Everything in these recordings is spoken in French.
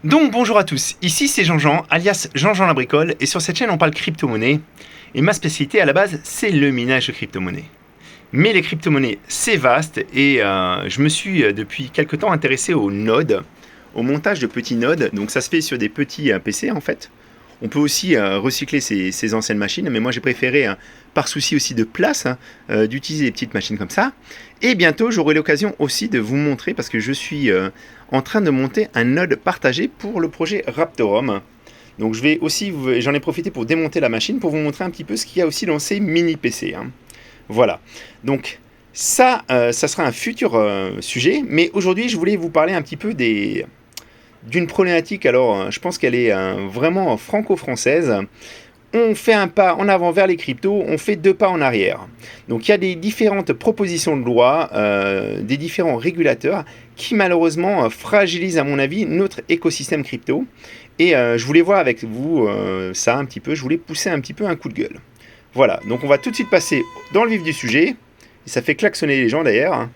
Donc bonjour à tous, ici c'est Jean-Jean, alias Jean-Jean la bricole, et sur cette chaîne on parle crypto-monnaie, et ma spécialité à la base c'est le minage de crypto-monnaie. Mais les crypto-monnaies c'est vaste, et je me suis depuis quelque temps intéressé aux nodes, au montage de petits nodes, donc ça se fait sur des petits PC en fait. On peut aussi recycler ces anciennes machines, mais moi j'ai préféré, par souci aussi de place, d'utiliser des petites machines comme ça. Et bientôt j'aurai l'occasion aussi de vous montrer, parce que je suis en train de monter un node partagé pour le projet Raptorum. Donc je vais aussi, j'en ai profité pour démonter la machine pour vous montrer un petit peu ce qu'il y a aussi dans ces mini PC. Voilà. Donc ça, ça sera un futur sujet, mais aujourd'hui je voulais vous parler un petit peu d'une problématique. Alors je pense qu'elle est vraiment franco-française. On fait un pas en avant vers les cryptos, on fait deux pas en arrière. Donc il y a des différentes propositions de loi, des différents régulateurs qui malheureusement fragilisent à mon avis notre écosystème crypto. Et je voulais voir avec vous ça un petit peu, je voulais pousser un petit peu un coup de gueule. Voilà, donc on va tout de suite passer dans le vif du sujet. Et ça fait klaxonner les gens d'ailleurs.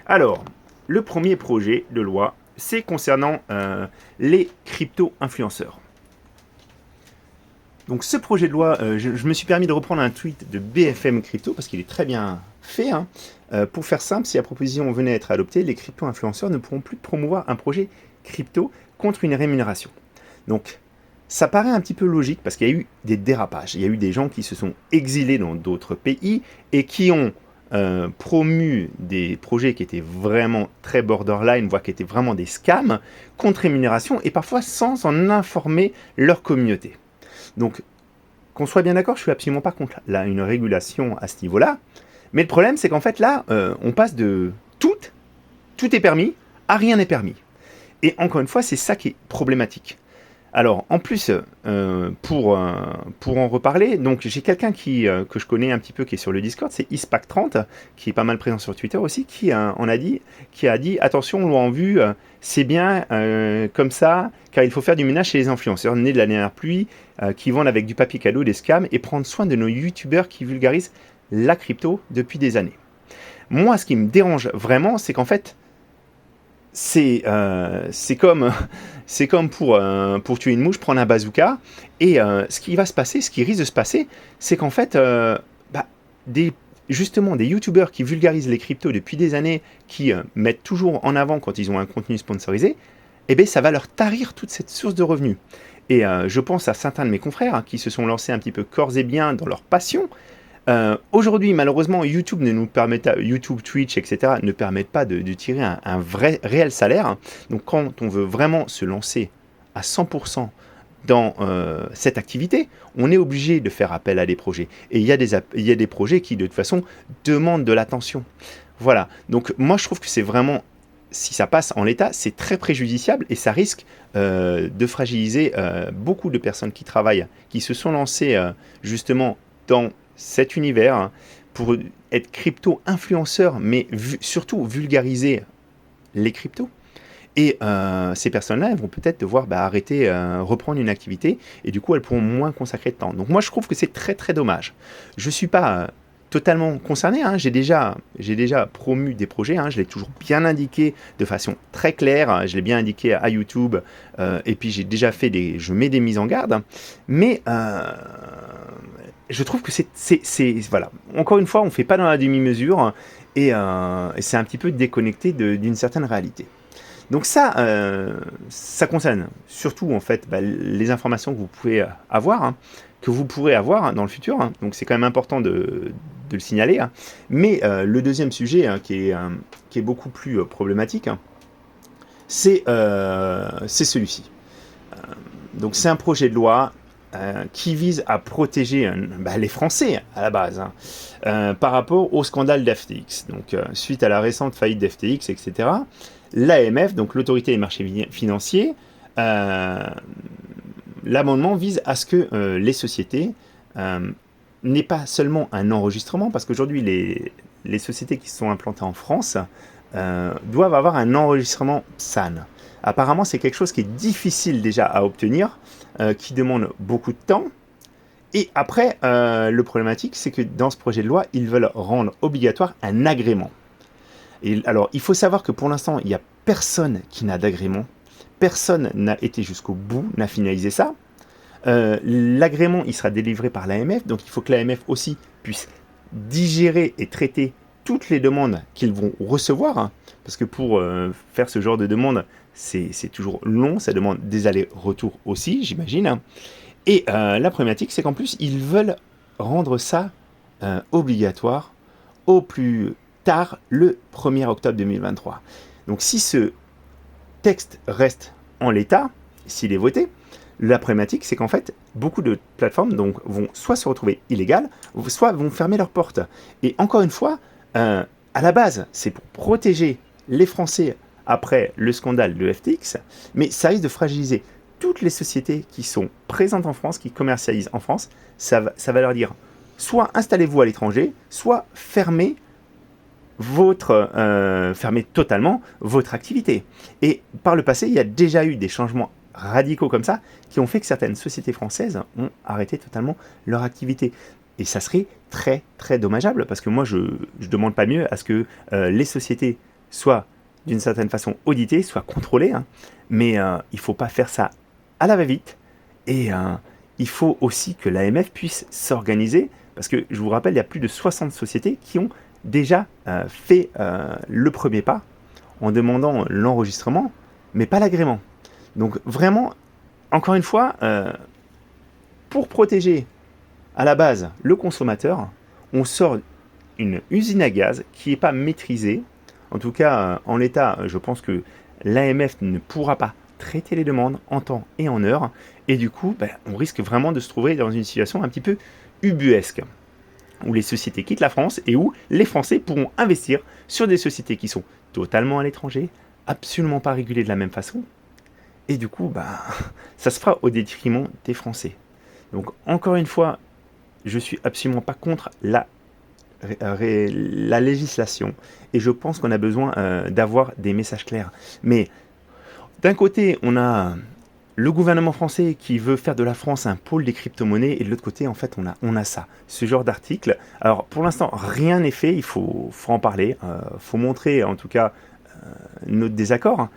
Alors, le premier projet de loi, c'est concernant les crypto-influenceurs. Donc ce projet de loi, je me suis permis de reprendre un tweet de BFM Crypto, parce qu'il est très bien fait. Pour faire simple, si la proposition venait à être adoptée, les crypto-influenceurs ne pourront plus promouvoir un projet crypto contre une rémunération. Donc ça paraît un petit peu logique, parce qu'il y a eu des dérapages. Il y a eu des gens qui se sont exilés dans d'autres pays et qui ont promu des projets qui étaient vraiment très borderline, voire qui étaient vraiment des scams, contre rémunération, et parfois sans en informer leur communauté. Donc, qu'on soit bien d'accord, je ne suis absolument pas contre une régulation à ce niveau-là. Mais le problème, c'est qu'en fait, là, on passe de tout est permis, à rien n'est permis. Et encore une fois, c'est ça qui est problématique. Alors, en plus, pour en reparler, donc j'ai quelqu'un que je connais un petit peu, qui est sur le Discord, c'est Ispac30, qui est pas mal présent sur Twitter aussi, qui a dit attention, loi en vue, c'est bien comme ça, car il faut faire du ménage chez les influenceurs nés de la dernière pluie, qui vendent avec du papier cadeau des scams, et prendre soin de nos youtubeurs qui vulgarisent la crypto depuis des années. Moi, ce qui me dérange vraiment, c'est qu'en fait, c'est comme pour tuer une mouche, prendre un bazooka. Et ce qui va se passer, ce qui risque de se passer, c'est qu'en fait, justement, des youtubeurs qui vulgarisent les cryptos depuis des années, qui mettent toujours en avant quand ils ont un contenu sponsorisé, eh bien, ça va leur tarir toute cette source de revenus. Et je pense à certains de mes confrères qui se sont lancés un petit peu corps et biens dans leur passion. Aujourd'hui, malheureusement, YouTube, Twitch, etc. ne permettent pas de tirer un réel salaire. Donc, quand on veut vraiment se lancer à 100% dans cette activité, on est obligé de faire appel à des projets. Et il y a des projets qui, de toute façon, demandent de l'attention. Voilà. Donc, moi, je trouve que c'est vraiment, si ça passe en l'état, c'est très préjudiciable et ça risque de fragiliser beaucoup de personnes qui travaillent, qui se sont lancées justement dans cet univers pour être crypto-influenceurs, mais surtout vulgariser les cryptos. Et ces personnes-là, elles vont peut-être devoir arrêter, reprendre une activité, et du coup, elles pourront moins consacrer de temps. Donc moi, je trouve que c'est très très dommage. Je ne suis pas totalement concerné, j'ai déjà promu des projets, je l'ai toujours bien indiqué de façon très claire, je l'ai bien indiqué à YouTube, et puis j'ai déjà fait je mets des mises en garde, mais je trouve que voilà. Encore une fois, on ne fait pas dans la demi-mesure, et c'est un petit peu déconnecté d'une certaine réalité. Donc ça concerne surtout en fait les informations que vous pouvez avoir, que vous pourrez avoir dans le futur. Donc c'est quand même important de le signaler. Mais le deuxième sujet qui est beaucoup plus problématique, c'est celui-ci. Donc c'est un projet de loi qui vise à protéger les Français à la base par rapport au scandale d'FTX. Donc suite à la récente faillite d'FTX, etc., l'AMF, donc l'autorité des marchés financiers, l'amendement vise à ce que les sociétés n'aient pas seulement un enregistrement, parce qu'aujourd'hui les sociétés qui sont implantées en France doivent avoir un enregistrement PSAN. Apparemment, c'est quelque chose qui est difficile déjà à obtenir, qui demande beaucoup de temps. Et après, le problématique, c'est que dans ce projet de loi, ils veulent rendre obligatoire un agrément. Et alors, il faut savoir que pour l'instant, il y a personne qui n'a d'agrément, personne n'a été jusqu'au bout, n'a finalisé ça. L'agrément, il sera délivré par l'AMF, donc il faut que l'AMF aussi puisse digérer et traiter toutes les demandes qu'ils vont recevoir, hein, parce que pour faire ce genre de demande, c'est toujours long, ça demande des allers-retours aussi, j'imagine. Hein. Et la problématique, c'est qu'en plus, ils veulent rendre ça obligatoire au plus tard le 1er octobre 2023. Donc si ce texte reste en l'état, s'il est voté, la problématique, c'est qu'en fait, beaucoup de plateformes donc, vont soit se retrouver illégales, soit vont fermer leurs portes. Et encore une fois, à la base, c'est pour protéger les Français après le scandale de FTX, mais ça risque de fragiliser toutes les sociétés qui sont présentes en France, qui commercialisent en France. Ça va leur dire, soit installez-vous à l'étranger, soit fermez totalement votre activité. Et par le passé, il y a déjà eu des changements radicaux comme ça, qui ont fait que certaines sociétés françaises ont arrêté totalement leur activité. Et ça serait très très dommageable, parce que moi je demande pas mieux à ce que les sociétés soient d'une certaine façon auditées, soient contrôlées, hein, mais il faut pas faire ça à la va-vite, et il faut aussi que l'AMF puisse s'organiser, parce que je vous rappelle, il y a plus de 60 sociétés qui ont déjà fait le premier pas en demandant l'enregistrement, mais pas l'agrément. Donc vraiment, encore une fois, pour protéger à la base le consommateur, on sort une usine à gaz qui n'est pas maîtrisée. En tout cas, en l'état, je pense que l'AMF ne pourra pas traiter les demandes en temps et en heure. Et du coup, on risque vraiment de se trouver dans une situation un petit peu ubuesque, où les sociétés quittent la France et où les Français pourront investir sur des sociétés qui sont totalement à l'étranger, absolument pas régulées de la même façon. Et du coup, ça se fera au détriment des Français. Donc, encore une fois, je suis absolument pas contre la législation. Et je pense qu'on a besoin d'avoir des messages clairs. Mais d'un côté, on a le gouvernement français qui veut faire de la France un pôle des crypto-monnaies. Et de l'autre côté, en fait, on a ça, ce genre d'article. Alors, pour l'instant, rien n'est fait. Il faut en parler. Faut montrer, en tout cas, notre désaccord, hein,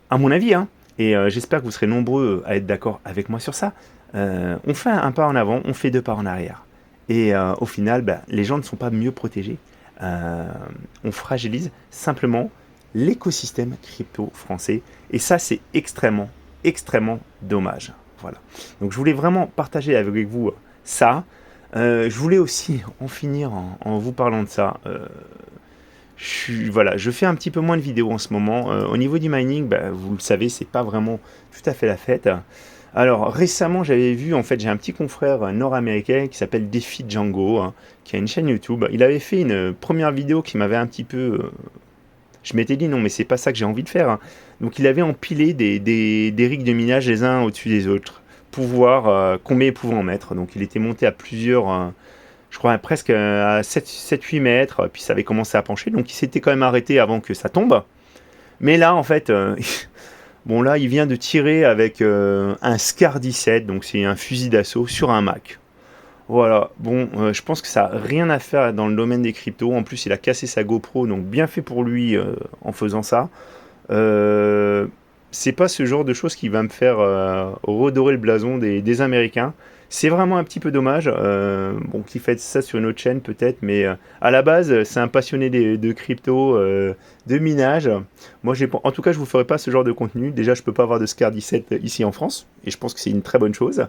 à mon avis, hein. Et j'espère que vous serez nombreux à être d'accord avec moi sur ça. On fait un pas en avant, on fait 2 pas en arrière. Et au final, les gens ne sont pas mieux protégés. On fragilise simplement l'écosystème crypto français. Et ça, c'est extrêmement, extrêmement dommage. Voilà. Donc je voulais vraiment partager avec vous ça. Je voulais aussi en finir en vous parlant de ça. Je fais un petit peu moins de vidéos en ce moment. Au niveau du mining, vous le savez, c'est pas vraiment tout à fait la fête. Alors récemment, j'avais vu, en fait, j'ai un petit confrère nord-américain qui s'appelle Défi Django, hein, qui a une chaîne YouTube. Il avait fait une première vidéo qui m'avait un petit peu... je m'étais dit non, mais c'est pas ça que j'ai envie de faire. Hein. Donc il avait empilé des rigs de minage les uns au-dessus des autres pour voir combien il pouvait en mettre. Donc il était monté à plusieurs... je crois presque à 7-8 mètres, puis ça avait commencé à pencher, donc il s'était quand même arrêté avant que ça tombe. Mais là, en fait, bon là, il vient de tirer avec un Scar 17, donc c'est un fusil d'assaut sur un Mac. Voilà, bon, je pense que ça n'a rien à faire dans le domaine des cryptos. En plus, il a cassé sa GoPro, donc bien fait pour lui en faisant ça. C'est pas ce genre de choses qui va me faire redorer le blason des Américains. C'est vraiment un petit peu dommage, bon, qu'il fasse ça sur une autre chaîne peut-être, mais à la base, c'est un passionné de crypto, de minage. Moi, en tout cas, je ne vous ferai pas ce genre de contenu. Déjà, je ne peux pas avoir de Scar 17 ici en France, et je pense que c'est une très bonne chose.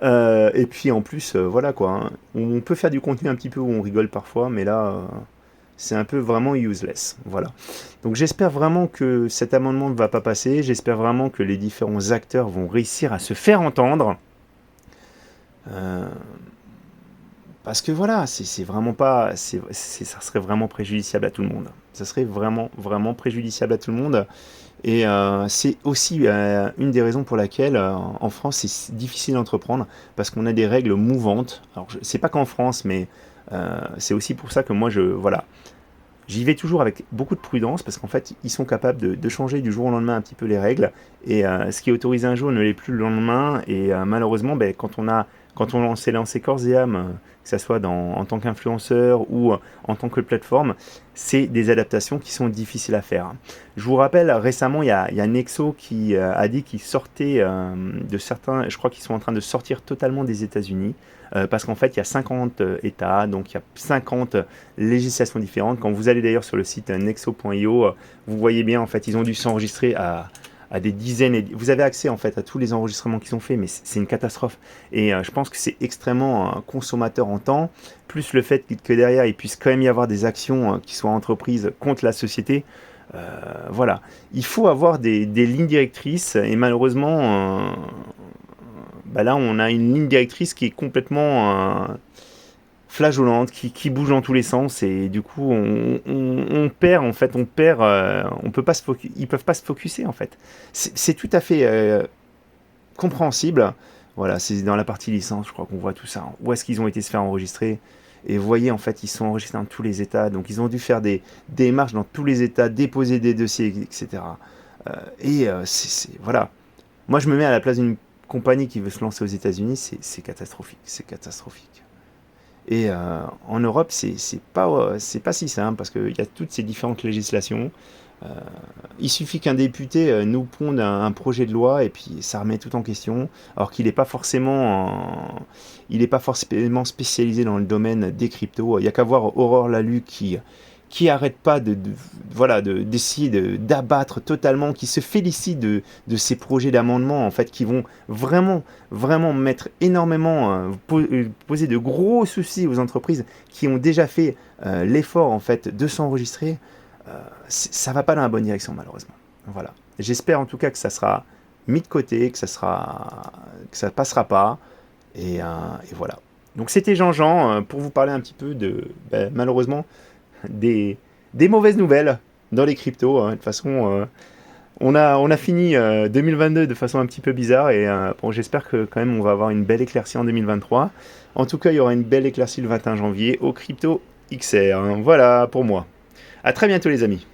Et puis en plus, voilà quoi, hein, on peut faire du contenu un petit peu où on rigole parfois, mais là, c'est un peu vraiment useless. Voilà. Donc j'espère vraiment que cet amendement ne va pas passer, j'espère vraiment que les différents acteurs vont réussir à se faire entendre. Parce que voilà, c'est vraiment pas, ça serait vraiment préjudiciable à tout le monde. Ça serait vraiment, vraiment préjudiciable à tout le monde. Et c'est aussi une des raisons pour laquelle en France c'est difficile d'entreprendre, parce qu'on a des règles mouvantes. Alors c'est pas qu'en France, mais c'est aussi pour ça que moi voilà, j'y vais toujours avec beaucoup de prudence, parce qu'en fait ils sont capables de changer du jour au lendemain un petit peu les règles, et ce qui est autorisé un jour ne l'est plus le lendemain, et malheureusement quand on a quand on s'est lancé corps et âme, que ce soit en tant qu'influenceur ou en tant que plateforme, c'est des adaptations qui sont difficiles à faire. Je vous rappelle, récemment, il y a Nexo qui a dit qu'il sortait de certains, je crois qu'ils sont en train de sortir totalement des États-Unis, parce qu'en fait, il y a 50 États, donc il y a 50 législations différentes. Quand vous allez d'ailleurs sur le site nexo.io, vous voyez bien, en fait, ils ont dû s'enregistrer à des dizaines, et vous avez accès en fait à tous les enregistrements qu'ils ont fait, mais c'est une catastrophe. Et je pense que c'est extrêmement consommateur en temps, plus le fait que derrière il puisse quand même y avoir des actions qui soient entreprises contre la société. Voilà, il faut avoir des lignes directrices, et malheureusement, bah là on a une ligne directrice qui est complètement flageolante, qui bouge dans tous les sens, et du coup on perd en fait, on peut pas ils peuvent pas se focuser en fait. C'est tout à fait compréhensible. Voilà, c'est dans la partie licence, je crois qu'on voit tout ça. Où est-ce qu'ils ont été se faire enregistrer? Et vous voyez, en fait, ils sont enregistrés dans tous les États, donc ils ont dû faire des démarches dans tous les États, déposer des dossiers, etc. Voilà. Moi, je me mets à la place d'une compagnie qui veut se lancer aux États-Unis, c'est catastrophique, c'est catastrophique. Et en Europe, c'est pas si simple parce qu'il y a toutes ces différentes législations. Euh, il suffit qu'un député nous ponde un projet de loi et puis ça remet tout en question, alors qu'il n'est pas forcément, il est pas forcément spécialisé dans le domaine des cryptos. Il n'y a qu'à voir Aurore Lalucq qui arrête pas voilà, d'essayer d'abattre totalement, qui se félicite de ces projets d'amendement en fait qui vont vraiment mettre énormément poser de gros soucis aux entreprises qui ont déjà fait l'effort en fait de s'enregistrer. Ça va pas dans la bonne direction malheureusement. Voilà. J'espère en tout cas que ça sera mis de côté, que ça passera pas et voilà. Donc c'était Jean-Jean pour vous parler un petit peu malheureusement des, des mauvaises nouvelles dans les cryptos. De toute façon, on a fini 2022 de façon un petit peu bizarre et bon, j'espère que quand même on va avoir une belle éclaircie en 2023. En tout cas, il y aura une belle éclaircie le 21 janvier au Crypto XR. Voilà pour moi. À très bientôt les amis.